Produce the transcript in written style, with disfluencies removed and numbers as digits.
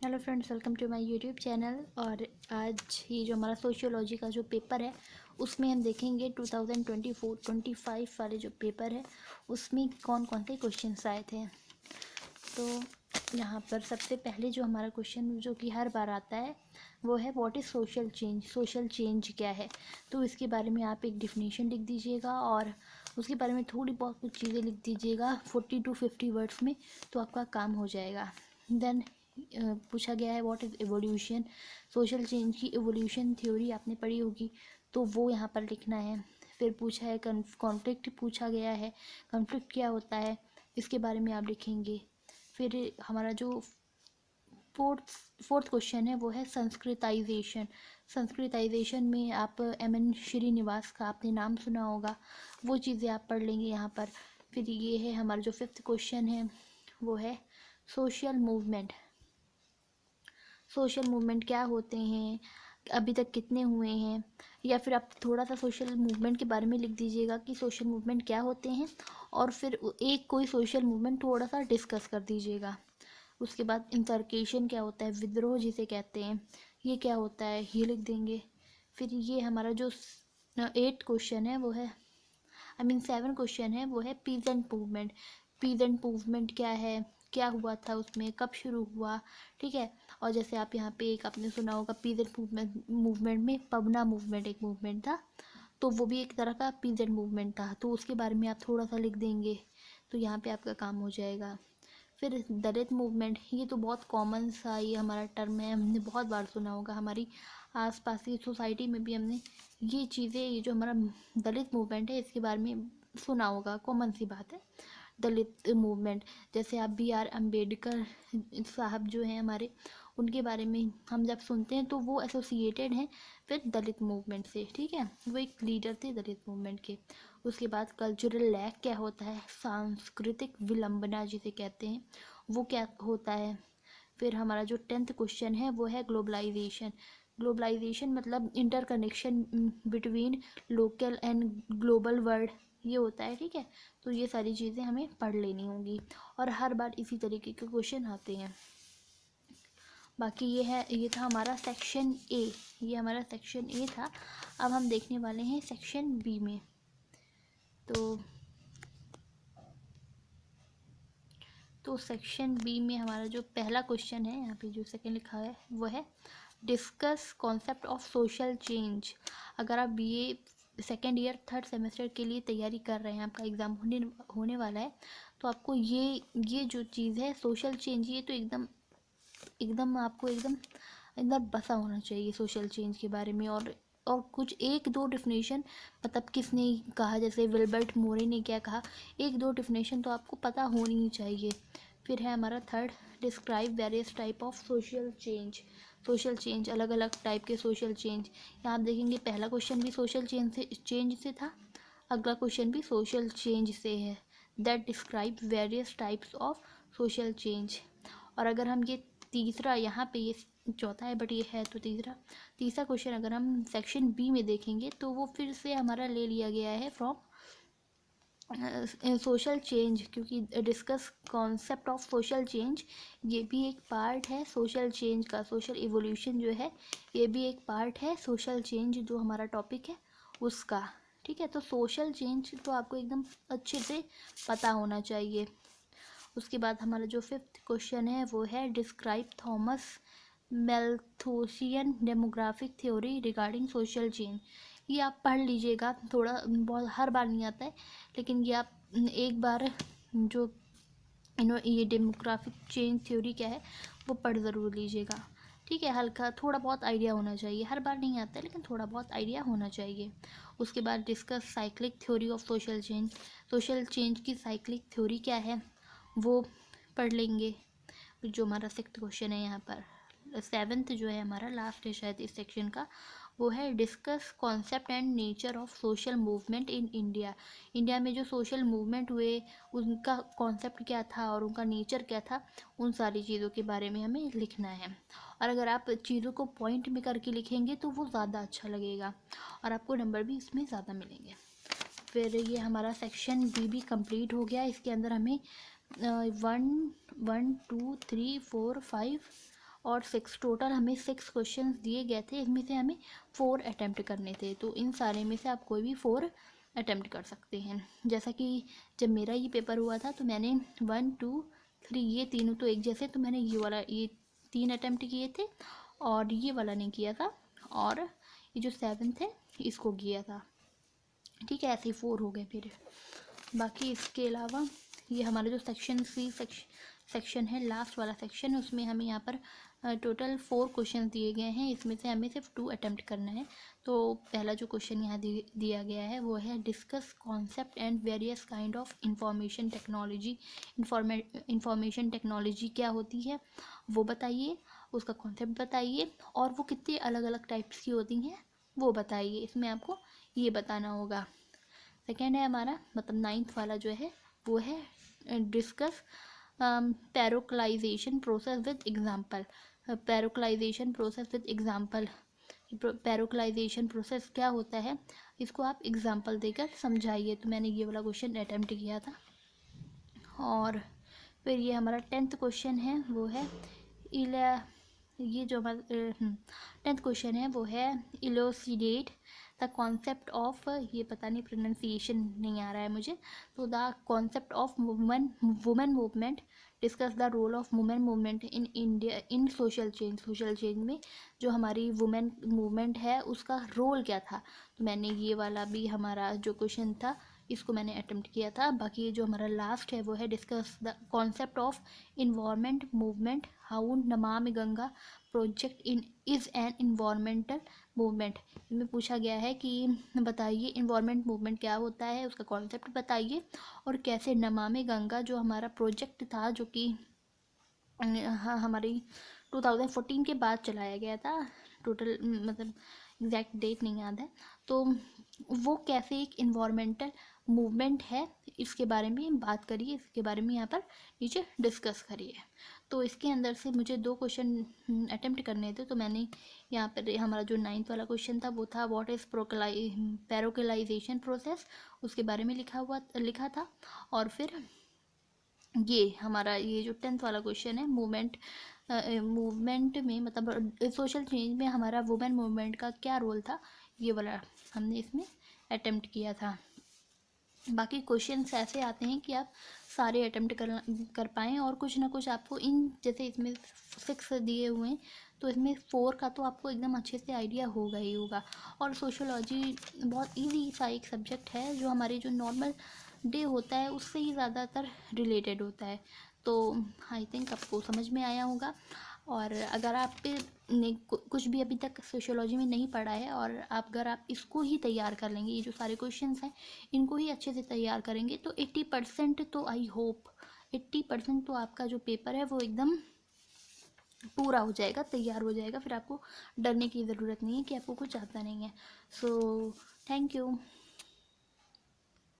Hello friends, welcome to my YouTube channel. और आज ही जो हमारा सोशियोलॉजी का जो पेपर है उसमें हम देखेंगे 2024-25 वाले जो पेपर है उसमें कौन कौन से क्वेश्चंस आए थे। तो यहाँ पर सबसे पहले जो हमारा क्वेश्चन जो कि हर बार आता है वो है what is social change. Social change क्या है, तो इसके बारे में आप एक डिफिनीशन लिख दीजिएगा और उसके बारे में थोड़ी बहुत कुछ चीज़ें लिख दीजिएगा 40 to 50 वर्ड्स में, तो आपका काम हो जाएगा। देन पूछा गया है what is evolution. Social change की एवोल्यूशन थ्योरी आपने पढ़ी होगी, तो वो यहाँ पर लिखना है। फिर पूछा है कॉन्फ्लिक्ट पूछा गया है, कॉन्फ्लिक्ट क्या होता है इसके बारे में आप लिखेंगे। फिर हमारा जो फोर्थ क्वेश्चन है वो है संस्कृताइजेशन। संस्कृताइजेशन में आप एम.एन. श्रीनिवास का आपने नाम सुना होगा, वो चीज़ें आप पढ़ लेंगे यहाँ पर। फिर ये है हमारा जो फिफ्थ क्वेश्चन है वो है सोशल मूवमेंट। सोशल मूवमेंट क्या होते हैं, अभी तक कितने हुए हैं, या फिर आप थोड़ा सा सोशल मूवमेंट के बारे में लिख दीजिएगा कि सोशल मूवमेंट क्या होते हैं, और फिर एक कोई सोशल मूवमेंट थोड़ा सा डिस्कस कर दीजिएगा। उसके बाद इंसर्केशन क्या होता है, विद्रोह जिसे कहते हैं, ये क्या होता है ये लिख देंगे। फिर ये हमारा जो 8 क्वेश्चन है वो है, आई मीन 7 क्वेश्चन है वो है पीजेंट मूवमेंट। पीजेंट मूवमेंट क्या है, क्या हुआ था उसमें, कब शुरू हुआ, ठीक है। और जैसे आप यहाँ पे एक आपने सुना होगा पीजेंट मूवमेंट में पबना मूवमेंट एक मूवमेंट था, तो वो भी एक तरह का पीजेंट मूवमेंट था, तो उसके बारे में आप थोड़ा सा लिख देंगे, तो यहाँ पे आपका काम हो जाएगा। फिर दलित मूवमेंट, ये तो बहुत कॉमन सा ये हमारा टर्म है, हमने बहुत बार सुना होगा, हमारी आसपास की सोसाइटी में भी हमने ये चीज़ें, ये जो हमारा दलित मूवमेंट है इसके बारे में सुना होगा, कॉमन सी बात है दलित मूवमेंट। जैसे आप B.R. अम्बेडकर साहब जो हैं हमारे, उनके बारे में हम जब सुनते हैं तो वो एसोसिएटेड हैं फिर दलित मूवमेंट से, ठीक है, वो एक लीडर थे दलित मूवमेंट के। उसके बाद कल्चरल लैग क्या होता है, सांस्कृतिक विलंबना जिसे कहते हैं, वो क्या होता है। फिर हमारा जो 10th क्वेश्चन है वो है ग्लोबलाइजेशन। ग्लोबलाइजेशन मतलब interconnection between local and global world, ये होता है, ठीक है। तो ये सारी चीज़ें हमें पढ़ लेनी होंगी और हर बार इसी तरीके के क्वेश्चन आते हैं। बाकी ये था हमारा सेक्शन ए, ये हमारा सेक्शन ए था। अब हम देखने वाले हैं सेक्शन बी में। तो सेक्शन बी में हमारा जो पहला क्वेश्चन है, यहाँ पे जो सेकंड लिखा है वो है discuss concept of social change. अगर आप BA second year third semester के लिए तैयारी कर रहे हैं, आपका एग्ज़ाम होने वाला है, तो आपको ये जो चीज़ है सोशल चेंज, ये तो एकदम एकदम आपको एकदम एकदम बसा होना चाहिए सोशल चेंज के बारे में। और कुछ एक दो डिफिनेशन, मतलब किसने कहा, जैसे विल्बर्ट मोरे ने क्या कहा, एक दो डिफिनेशन तो आपको पता होनी ही चाहिए। फिर है हमारा third, describe various type of social change. Social change, अलग अलग टाइप के सोशल चेंज, यहाँ आप देखेंगे पहला क्वेश्चन भी सोशल चेंज से था, अगला क्वेश्चन भी सोशल चेंज से है, that describe various types of social change. और अगर हम ये तीसरा, यहाँ पे ये चौथा है बट ये है तो तीसरा क्वेश्चन अगर हम सेक्शन बी में देखेंगे तो वो फिर से हमारा ले लिया गया है फ्रॉम सोशल चेंज, क्योंकि discuss concept of social change ये भी एक पार्ट है सोशल चेंज का। सोशल इवोल्यूशन जो है ये भी एक पार्ट है सोशल चेंज जो हमारा टॉपिक है उसका, ठीक है। तो सोशल चेंज तो आपको एकदम अच्छे से पता होना चाहिए। उसके बाद हमारा जो फिफ्थ क्वेश्चन है वो है describe Thomas Malthusian demographic theory regarding social change. ये आप पढ़ लीजिएगा, थोड़ा बहुत हर बार नहीं आता है, लेकिन ये आप एक बार जो ये डेमोग्राफिक चेंज थ्योरी क्या है वो पढ़ ज़रूर लीजिएगा, ठीक है। हल्का थोड़ा बहुत आइडिया होना चाहिए, हर बार नहीं आता है लेकिन थोड़ा बहुत आइडिया होना चाहिए। उसके बाद discuss cyclic theory of social change. Social change की साइक्लिक थ्योरी क्या है वो पढ़ लेंगे। जो हमारा सिक्स्थ क्वेश्चन है, यहाँ पर सेवन्थ जो है हमारा लास्ट है शायद इस सेक्शन का, वो है discuss concept and nature of social movement in India. India में जो सोशल मूवमेंट हुए उनका कॉन्सेप्ट क्या था और उनका नेचर क्या था, उन सारी चीज़ों के बारे में हमें लिखना है। और अगर आप चीज़ों को पॉइंट में करके लिखेंगे तो वो ज़्यादा अच्छा लगेगा और आपको नंबर भी इसमें ज़्यादा मिलेंगे। फिर ये हमारा सेक्शन बी भी कंप्लीट हो गया। इसके अंदर हमें 1 2 3 4 5 और 6, टोटल हमें 6 क्वेश्चन दिए गए थे, इसमें से हमें 4 अटैम्प्ट करने थे। तो इन सारे में से आप कोई भी 4 अटैम्प्ट कर सकते हैं। जैसा कि जब मेरा ये पेपर हुआ था तो मैंने 1 2 3 ये तीनों तो एक जैसे, तो मैंने ये 3 अटैम्प्ट किए थे और ये वाला नहीं किया था, और ये जो 7th है इसको किया था। ठीक है, ऐसे ही 4 हो गए फिर। बाकी इसके अलावा ये हमारा जो सेक्शन सी सेक्शन है, लास्ट वाला सेक्शन है, उसमें हमें यहाँ पर टोटल 4 क्वेश्चन दिए गए हैं, इसमें से हमें सिर्फ 2 अटैम्प्ट करना है। तो पहला जो क्वेश्चन यहाँ दिया गया है वो है discuss concept and various kind of information technology. Information technology क्या होती है वो बताइए, उसका कॉन्सेप्ट बताइए, और वो कितने अलग अलग टाइप्स की होती हैं वो बताइए। इसमें आपको ये बताना होगा। सेकेंड है हमारा, मतलब 9th वाला जो है वो है discuss parochialization process with example. Parochialization process with example. Parochialization process क्या होता है इसको आप एग्जाम्पल देकर समझाइए। तो मैंने ये वाला क्वेश्चन अटैम्प्ट किया था। और फिर ये हमारा 10th क्वेश्चन है वो है ये जो हमारा 10th क्वेश्चन है वो है इलोसिडेट द कॉन्सेप्ट ऑफ, ये पता नहीं प्रोनाउंसिएशन नहीं आ रहा है मुझे, तो the concept of women movement, discuss the role of women movement in India in social change. Social change में जो हमारी वुमेन मूवमेंट है उसका रोल क्या था। तो मैंने ये वाला भी हमारा जो क्वेश्चन था इसको मैंने अटेम्प्ट किया था। बाकी जो हमारा लास्ट है वो है discuss the concept of environment movement, how Namami Ganga project is an environmental movement. इसमें पूछा गया है कि बताइए इन्वायरमेंट मूवमेंट क्या होता है, उसका कॉन्सेप्ट बताइए, और कैसे नमामि गंगा जो हमारा प्रोजेक्ट था जो कि हाँ हमारी 2014 के बाद चलाया गया था, टोटल मतलब एग्जैक्ट डेट नहीं याद है, तो वो कैसे एक इन्वायरमेंटल मूवमेंट है इसके बारे में बात करिए, इसके बारे में यहाँ पर नीचे डिस्कस करिए। तो इसके अंदर से मुझे 2 क्वेश्चन अटेम्प्ट करने थे। तो मैंने यहाँ पर हमारा जो 9th वाला क्वेश्चन था वो था व्हाट इज़ पैरोक्लाइजेशन प्रोसेस, उसके बारे में लिखा था। और फिर ये हमारा ये जो 10th वाला क्वेश्चन है मूवमेंट में मतलब सोशल चेंज में हमारा वुमेन मूवमेंट का क्या रोल था, ये वाला हमने इसमें अटेम्प्ट किया था। बाकी क्वेश्चंस ऐसे आते हैं कि आप सारे अटेम्प्ट कर पाएँ, और कुछ ना कुछ आपको इन जैसे इसमें 6 दिए हुए हैं तो इसमें 4 का तो आपको एकदम अच्छे से आइडिया होगा ही होगा। और सोशोलॉजी बहुत इजी सा एक सब्जेक्ट है जो हमारे जो नॉर्मल डे होता है उससे ही ज़्यादातर रिलेटेड होता है। तो आई थिंक आपको समझ में आया होगा। और अगर आप ने कुछ भी अभी तक सोशियोलॉजी में नहीं पढ़ा है और अगर आप इसको ही तैयार कर लेंगे, ये जो सारे क्वेश्चंस हैं इनको ही अच्छे से तैयार करेंगे तो 80% तो आई होप 80% तो आपका जो पेपर है वो एकदम पूरा हो जाएगा, तैयार हो जाएगा। फिर आपको डरने की ज़रूरत नहीं है कि आपको कुछ आता नहीं है। So thank you.